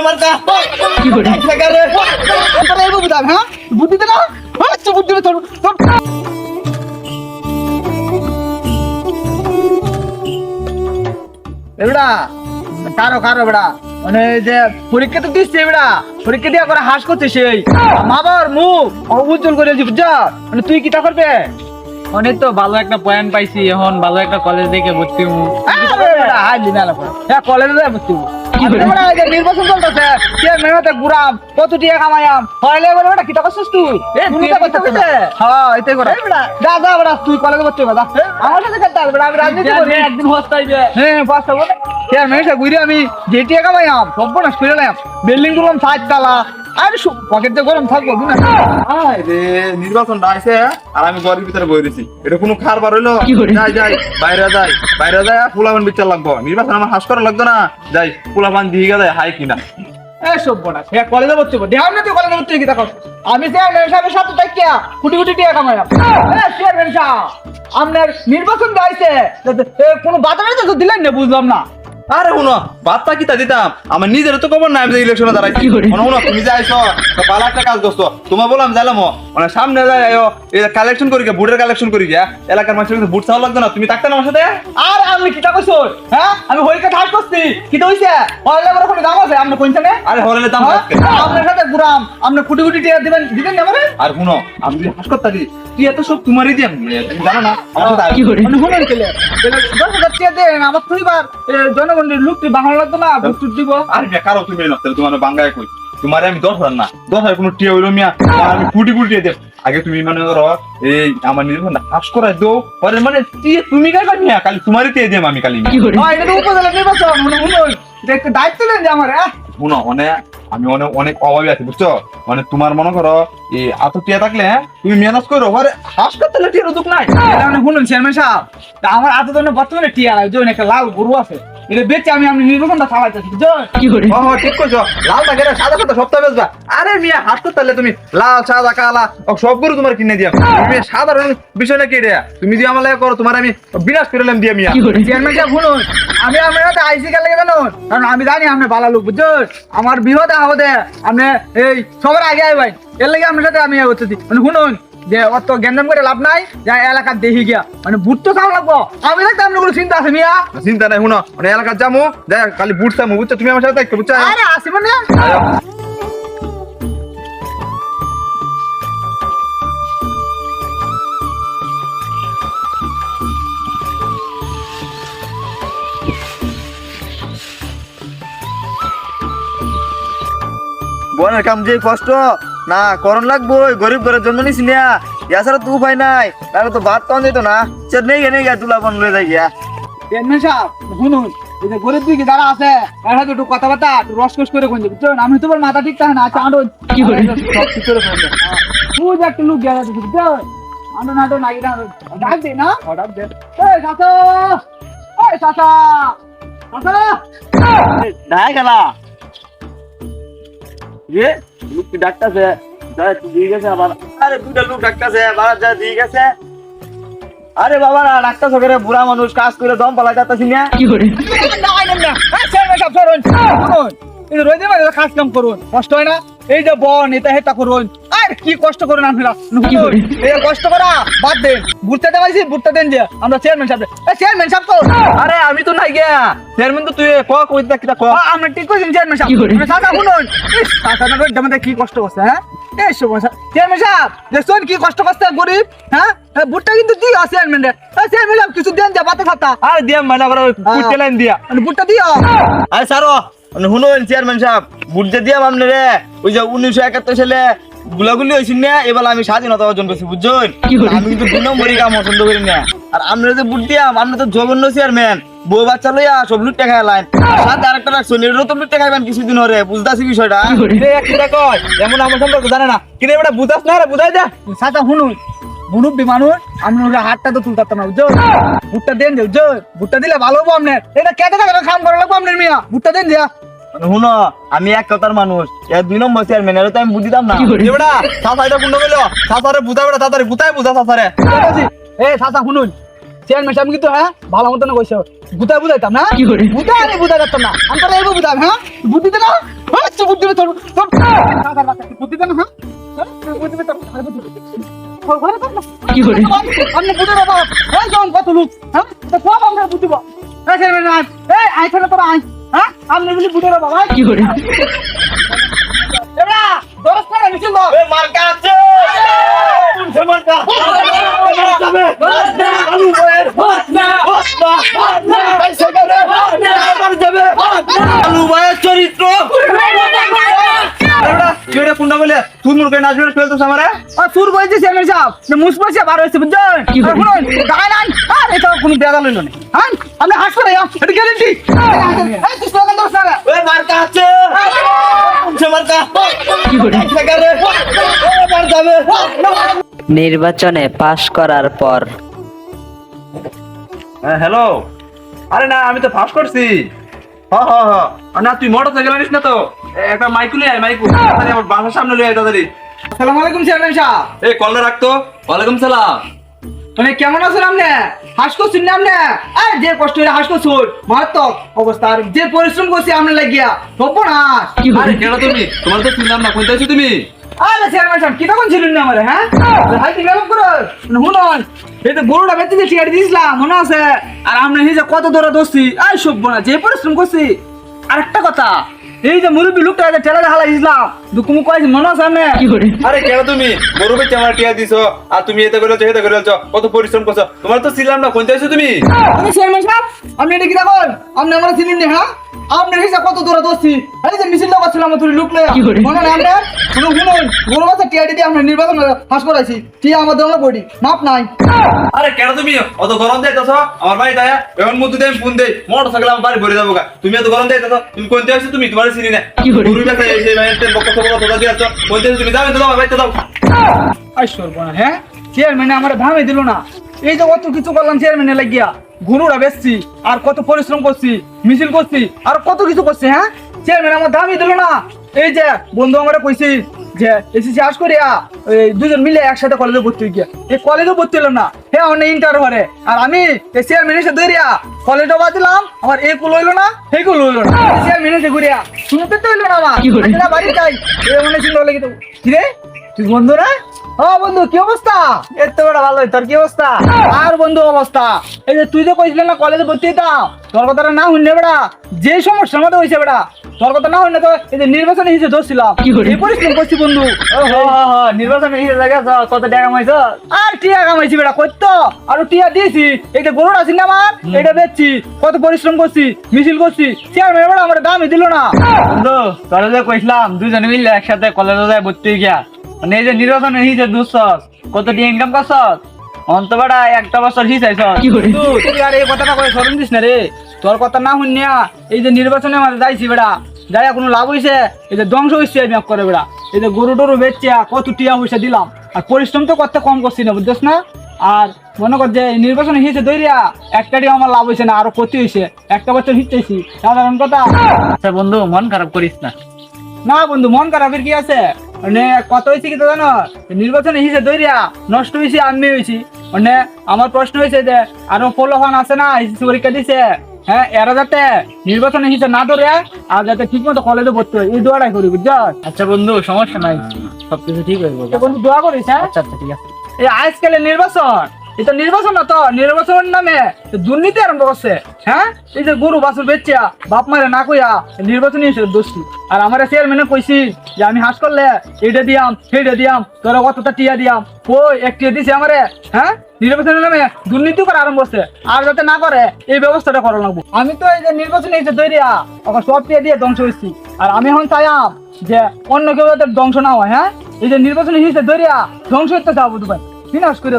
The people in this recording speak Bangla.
মার্কা কি করে রে তোরা এই বুঝা হ্যাঁ বুদ্ধি দে না আচ্ছা বুদ্ধি দে তোর এবড়া কারো কারো বড়া মানে যে পরীক্ষা তো দিচ্ছে এবড়া পরীক্ষা দিয়া করে হাস করছে সেই মা বাবার মুখ উজ্জ্বল করে দিবি বুঝা মানে তুই কি তা করবে অনেক তো ভালো একটা পয়েন্ট পাইছি এখন ভালো একটা কলেজ দেখে ভর্তি হবো হাই দিনা হ্যাঁ কলেজে যাই বুঝতে নির্বাচন চলতেছে কে মেহনতে ঘুরাম কত টিয়া কামাইয়াম হইলে বলে বেটা কি তা করছিস তুই হ্যাঁ এটাই করে যা যা বেটা তুই কলেজে ভর্তি হবে যা আমার সাথে খেলতে হবে বেটা আমি রাজনীতি করি একদিন হস্তাইবে হ্যাঁ পাঁচটা বলে কে মেহনতে ঘুরে আমি যে টিয়া কামাইয়াম সব না শুয়ে লাম বিল্ডিং গুলাম 7 তলা আরে পকেটে গরম থাকবো না রে নির্বাচনটা আইছে আর আমি ঘরের ভিতরে বই রয়েছি এটা কোনো খাবার হইলো যাই যাই বাইরে যাই পোলাপান বিচার লাগবো নির্বাচন আমার হাস করা লাগতো না যাই পোলাপান দিয়ে গেলে হাই কিনা এই সব না সে কলেজে ভর্তি হবে দেখাম না তুই কলেজে ভর্তি কি দেখো আমি চেয়ারম্যান সাহেবের সাথে থাকিয়া কোটি কোটি টাকা কামাইলাম চেয়ারম্যান সাহেব আপনার নির্বাচন দাইছে কোনো বাধা নাই তো দিলেন না বুঝলাম না আরে শুনো বার্তা কিতা দিতাম আমার নিজের তো খবর নাই আমি ইলেকশনে দাঁড়াইছি শুনো তুমি যে আইছো তো ভালো একটা কাজ করছো তোমার বললাম যাইলাম মানে সামনে যাই আয়ো কালেকশন করি গিয়া ভোটের কালেকশন করি গিয়া এলাকার মানুষের কাছে ভোট চাওয়া লাগতো না তুমি থাকতে না আমার সাথে আর আমি কিটা কইছো হ্যাঁ আমি হইকে ঠাস করছি কিটা হইছে হইলে বড় কোনো দাম আছে আপনি কইছেন আরে হলে দাম আপনার সাথে ঘুরাম আপনি কোটি কোটি টাকা দিবেন না আমারে আর শুনো আমি যদি হাস করতে দিই তুই এত সব তোমারই দিয়াম তুমি জানো না আমার সাথে কি করে মানে শুনুন কেলে 10,000 টাকা দেন আমার তুইবার জনগণের লুকটি বাংলা লাগতো না ভোট দিব আরে বেকারও তুমি না তোমার বাঙ্গায় কই তোমারে আমি 10,000 না 10,000 কোনো টিয়া হইলো মিয়া আমি কোটি কোটি দিয়ে দেব আগে তুমি মনে করো এই আমার নির্বাচন হাস করাই দাও পরে মানে তুমি কাইবা মিয়া কালি তোমারই দিয়ে দেব আমি কালি কি করে এটা তো উপজেলা নির্বাচন মানে শুনুন একটু দায়িত্ব দেন যে আমার শুনো আমি অনেক অভাবী আছি বুঝছো মানে তোমার মনে করো এই এত টিয়া থাকলে তুমি মেহনত করো পরে হাস করতে টিয়ার উদ্যোগ নাই এটা মানে শুনুন চেয়ারম্যান সাহেব তা আমার এত ধরনের বর্তমানে টিয়া লাগবে একটা লাল গরু আছে এটা বেচে আমি নির্বাচনটা চালাইতেছি বুঝছো কি করে ও ঠিক কইছো লাল থাকে না সাদা সাদা সপ্তাহ বেচবা আরে মিয়া হাস করতে তুমি লাল সাদা কালা সব গরু তোমার কিনে দিয়া তুমি সাধারণ বিষয় না কি রে তুমি যদি আমার লাগে করো তোমার আমি বিনাশ করে লাম দিয়া মিয়া কি করে চেয়ারম্যান সাহেব শুনুন আমি আপনার সাথে আইসি কাল লাগে জানুন কারণ আমি জানি আপনি ভালো লোক বুঝছো আমার বিহতে হতে আপনি এই সবার আগে আইবাই এর লাগে আপনার সাথে আমি করতেছি মানে শুনুন যে অত জ্ঞান করে লাভ নাই যা এলাকার দেখি গিয়া মানে বুট তো খাওয়া লাগবো আমি লাগতে আপনার কোনো চিন্তা আছে মিয়া চিন্তা নাই শুনো মানে এলাকার যাবো যাই কালি বুট চামু বুঝছো তুমি আমার সাথে থাকতে বুঝছো আরে আসি মানে বোনের কাম যে কষ্ট না করণ লাগবো গরিব ঘরের জন্ম নিছি না এছাড়া তো উপায় নাই তাহলে তো ভাত পাওয়া যেত না সে নেই গিয়া তুলা বন লয়ে যাই গিয়া চেয়ারম্যান সাহেব শুনুন এই যে গরিব দিকে যারা আছে এর সাথে একটু কথাবার্তা একটু রসকস করে কোন বুঝছেন আমি তোমার মাথা ঠিক থাকে না আচ্ছা আনো কি করে? সব ঠিক করে ফেলবে তুই যে একটা লোক গেছে বুঝছেন আনো না তো নাকি না ডাক দে না ডাক দে এই চাচা এই চাচা চাচা নাই খেলা রে লোক কি ডাক্তারছে যা তুই দিয়ে গেছে আবার আরে দুইটা লোক ডাক্তারছে আবার যা দিয়ে গেছে আরে বাবা না ডাক্তার সকেরে বুড়া মানুষ কাজ করে দম পালা যাচ্ছি না কি করে না এই চেয়ারম্যান সাহেব সরুন শুনুন এই রোজ দিন কাজ কাম করুন কষ্ট হয় না এই যে বন এটা হেটা করুন আর কি কষ্ট করুন আপনারা এই কষ্ট করা বাদ দেন বুঝতে দেওয়াইছি বুঝতে দেন যে আমরা চেয়ারম্যান সাহেব চেয়ারম্যান সাহেব তো আরে আমি তো নাই গিয়া চেয়ারম্যান তো তুই কই দেখ কিটা ক আমরা ঠিক কইছেন চেয়ারম্যান সাহেব কি করে? চাচা শুনুন চাচা না আমাদের কি কষ্ট করছে হ্যাঁ এই সমস্যা চেয়ারম্যান সাহেব দেখছেন কি কষ্ট করছে গরিব হ্যাঁ বুটটা কিন্তু দিও চেয়ারম্যান রে চেয়ারম্যান সাহেব কিছু দেন যা বাতে খাতা আরে দিয়া মানা করে পুটে লাইন দিয়া বুটটা দিও আরে সারো শুনুন চেয়ারম্যান সাহেব বুট যে দিয়াম আপনি রে ওই যে 1971 সালে গুলাগুলি হয়েছিল না এবার আমি স্বাধীনতা অর্জন করছি বুঝছেন কি করে? আমি কিন্তু 2 নম্বরই কাম পছন্দ করি না আর আমরা যে বুট দিয়াম আপনি তো জঘন্য চেয়ারম্যান বউ বাচ্চা লইয়া সব লুটে খাইলাম সাথে আরেকটা রাখছো এরও তো লুটে খাইবেন কিছুদিন হরে বুঝতাছি বিষয়টা কি করে কিটা কয় এমন আমার সম্পর্ক জানে না কিরে এটা বুঝাস না রে বুঝাই দে চাচা শুনুন মুরব্বী মানুষ আমি ওরা হাতটা তো তুলতাম না বুঝছো ভুট্টা দেন যে বুঝছো ভুট্টা দিলে ভালো হবো আপনার এটা কেটে থাকবে কাম করা লাগবো আপনার মিয়া ভুট্টা দেন যে শুনো আমি এক কথার মানুষ এর 2 নম্বর চেয়ারম্যান এর তো আমি বুঝিতাম না কি করে এবড়া সাসা এটা কোন কইলো সাসারে বুঝা বেড়া তাড়াতাড়ি গুতায় বুঝা সাসারে এ চাচা শুনুন চেয়ারম্যান সাহেব কিন্তু হ্যাঁ ভালো মতো না কইছো বুঝাইতাম না কি করে বুঝা আমি বুঝা যাতাম না আমি তো বুঝাম হ্যাঁ বুদ্ধি না বুদ্ধি তোর তোর বুদ্ধি দেন হ্যাঁ বুদ্ধি তোর কি করে আপনি বুদ্ধি বাবা এই জন কত লোক হ্যাঁ তো সব আমরা বুদ্ধি বাবা এই চেয়ারম্যান এই আইখানে তোরা আই হ্যাঁ আপনি বলি বুদ্ধি বাবা কি করে এবড়া দরস করে মিছিল দাও এ মার্কা আছে কোনছে মার্কা আলু বয়ের পয়সা করে যাবে আলু বয়ের চরিত্র তুই এটা কোনটা বলে তুই মুরগে নাচবে ফেলতো আমারে আর সুর বলছি চেয়ারম্যান সাহেব যে মুসপাশে বার হয়েছে বুঝছেন শুনুন গায় নাই আর এটা কোনো বেদা লইল না হ্যাঁ আপনি হাস করে এটা গ্যারান্টি এই তুই স্লোগান দাও স্যার এ মার্কা আছে কোনছে মার্কা কি করে পয়সা করে মার যাবে নির্বাচনে পাশ করার পর হ্যাঁ হ্যালো আরে না আমি তো ফাঁস করছি না তুই মোটরসাইকেল আনিস না তো একটা মাইকু লিয়ে আয় মাইকু তাড়াতাড়ি আমার বাসার সামনে লিয়ে আয় তাড়াতাড়ি আসসালামু আলাইকুম চেয়ারম্যান সাহেব এই কলটা রাখতো ওয়ালাইকুম সালাম মানে কেমন আছেন আপনি হাস করছেন না আপনি আর যে কষ্ট হইলে হাস করছুন মারাত্মক অবস্থা আর যে পরিশ্রম করছি আপনি লাগিয়া সর্বনাশ আরে কেন তুমি তোমার তো চিনলাম না কোনটা আছো তুমি আরে চেয়ারম্যান সাহেব কি তখন ছিলেন না আমারে হ্যাঁ হাই কি গেলাম করো শুনুন এই তো গরুটা বেঁচে যে টিয়ার দিয়েছিলাম মনে আছে আর আমরা এই যে কত দৌড়া দোষছি আই সব না যে পরিশ্রম করছি আরেকটা কথা এই যে মুরব্বী লোকটা যে ঠেলা হালা ইসলাম দুকুমু কয়েছে মনে আছে আপনি কি করে আরে কেন তুমি গরু বেচে আমার টিয়া দিছো আর তুমি এতে করেছো এতে করেছো কত পরিশ্রম করছো তোমার তো ছিলাম না কোনটা আছো তুমি আমি চেয়ারম্যান সাহেব আপনি এটা কি দেখুন আপনি আমরা চিনেন না হ্যাঁ আপনার হিসাব কত দূরে দোষী এই যে মিছিল করছিলাম তুই লুক লয়া মনে না আপনার শুনুন গরু বাচ্চা টিয়া দিয়ে আমরা নির্বাচন ফাঁস করাইছি টিয়া আমাদের আমরা করি মাপ নাই আরে কেন তুমি অত গরম যাইতেছো আমার বাড়ি তাই এখন মধ্যে দিয়ে ফোন দেই মোটরসাইকেল আমার বাড়ি ভরে যাবো গা তুমি এত গরম যাইতেছো তুমি কোনটা আছো তুমি তোমার চিনি না গরু বেচে এই যে ভাইয়ের বকত বকত তোটা দিয়েছো কোনটা তুমি যাবে তো দাও বাইতে দাও আই সর্বনা হ্যাঁ চেয়ারম্যান আমার ধামে দিল না এই যে কত কিছু করলাম চেয়ারম্যানে লাগিয়া গরুরা বেচছি আর কত পরিশ্রম করছি মিছিল করছি আর কত কিছু করছি হ্যাঁ চেয়ারম্যান আমার দামই দিল না এই যে বন্ধু আমরা কইছি যে এসএসসি পাস করিয়া এই দুজন মিলে একসাথে কলেজে ভর্তি হই গিয়া এই কলেজে ভর্তি হলাম না হ্যাঁ অনেক ইন্টার হরে আর আমি এই চেয়ারম্যান এসে দৌড়িয়া কলেজে বাদিলাম আমার এই কুল হইলো না সেই কুল হইলো না চেয়ারম্যান এসে ঘুরিয়া শুনতে তো হইলো না আমার বাড়ি যাই এই মনে ছিল লেগে তো কি রে তুই বন্ধু না ও বন্ধু কি অবস্থা এত বড় ভালো তোর কি অবস্থা আর বন্ধু অবস্থা এই যে তুই যে কইছিলি না কলেজে ভর্তি হইতাম তোর কথাটা না শুনলে বেড়া যে সমস্যার মধ্যে হয়েছে বেড়া তোর কথা না শুনলে তো এই যে নির্বাচনে হিসেবে ধরছিলাম এই পরিশ্রম করছি বন্ধু নির্বাচনে হিসেবে জায়গা কত টাকা কামাইছো আর টিয়া কামাইছি বেড়া কত আর টিয়া দিয়েছি এই যে গরুটা আছে না আমার এটা বেচছি কত পরিশ্রম করছি মিছিল করছি চেয়ারম্যান বেড়া আমার দামই দিল না বন্ধু তোরা যে কইছিলাম দুজনে মিলে একসাথে কলেজে যায় ভর্তি হয়ে গিয়া মানে এই যে নির্বাচনে হিসেবে দুঃসস কত দিয়ে ইনকাম করছস অন্তবেড়া একটা বছর হিসাইছ তুই আর এই কথাটা করে স্মরণ দিস না রে তোর কথা না শুনিয়া এই যে নির্বাচনে আমাদের যাইছি বেড়া যাইয়া কোনো লাভ হইছে এই যে ধ্বংস হইছে আমি করে বেড়া এই যে গরু টরু বেচিয়া কত টিয়া পয়সা দিলাম আর পরিশ্রম তো করতে কম করছি না বুঝছিস না আর মনে কর যে নির্বাচনে হিসেবে দইরিয়া একটাই আমার লাভ হইছে না আরো ক্ষতি হইছে একটা বছর হিটেছি সাধারণ কথা আচ্ছা বন্ধু মন খারাপ করিস না না বন্ধু মন খারাপের কি আছে মানে কত হয়েছে কি তো জানো নির্বাচনে হিসেবে দইরিয়া নষ্ট হয়েছে আমি হয়েছি মানে আমার প্রশ্ন হয়েছে যে আরো ফলোফান আছে না এসএসসি পরীক্ষা দিছে হ্যাঁ এরা যাতে নির্বাচনে হিসেবে না ধরে আর যাতে ঠিক মতো কলেজে ভর্তি হয় এই দোয়াটাই করি বুঝছো আচ্ছা বন্ধু সমস্যা নাই সবকিছু ঠিক হয়ে যাবে বন্ধু দোয়া করিস হ্যাঁ আচ্ছা আচ্ছা ঠিক আছে এই আজকালের নির্বাচন এটা নির্বাচন না তো নির্বাচনের নামে দুর্নীতি আরম্ভ করছে হ্যাঁ এই যে গরু বাছুর বেচিয়া বাপ মারে না কইয়া নির্বাচনী হিসেবে দোষী আর আমার চেয়ারম্যানে কইছি যে আমি হাস করলে এইটা দিয়াম সেইটা দিয়াম তোরা কতটা টিয়া দিয়াম ওই এক টিয়া দিছে আমারে হ্যাঁ নির্বাচনের নামে দুর্নীতি করা আরম্ভ করছে আর যাতে না করে এই ব্যবস্থাটা করা লাগবো আমি তো এই যে নির্বাচনে এসে তৈরিয়া ওকে সব টিয়া দিয়ে ধ্বংস হয়েছি আর আমি এখন চাইয়াম যে অন্য কেউ যাতে ধ্বংস না হয় হ্যাঁ এই যে নির্বাচনে হিসেবে ধরিয়া ধ্বংস হতে যাবো দুবাই বিনাশ করে